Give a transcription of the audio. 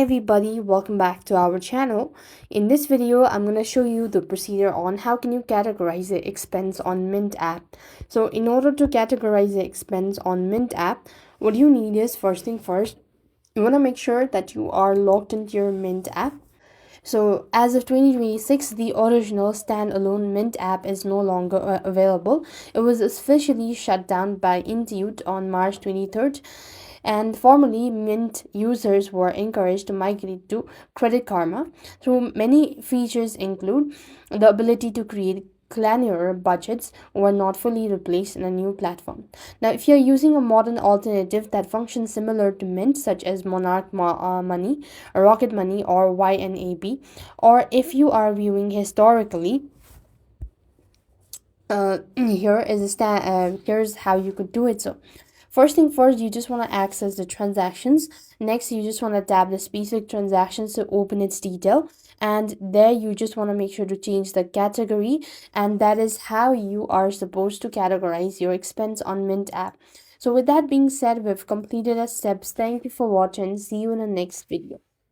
everybody, welcome back to our channel. In this video, I'm going to show you the procedure on how can you categorize the expense on Mint app. So in order to categorize the expense on Mint app, what you need is first thing first, you want to make sure that you are logged into your Mint app. So as of 2026, the original standalone Mint app is no longer available. It was officially shut down by Intuit on March 23rd. And formerly, Mint users were encouraged to migrate to Credit Karma. So many features include the ability to create granular budgets were not fully replaced in a new platform. Now, if you're using a modern alternative that functions similar to Mint, such as Monarch Money, Rocket Money, or YNAB, or if you are viewing historically, here's how you could do it. So first thing first, you just want to access the transactions. Next, you just want to tap the specific transactions to open its detail. And there you just want to make sure to change the category. And that is how you are supposed to categorize your expense on Mint app. So with that being said, we've completed our steps. Thank you for watching. See you in the next video.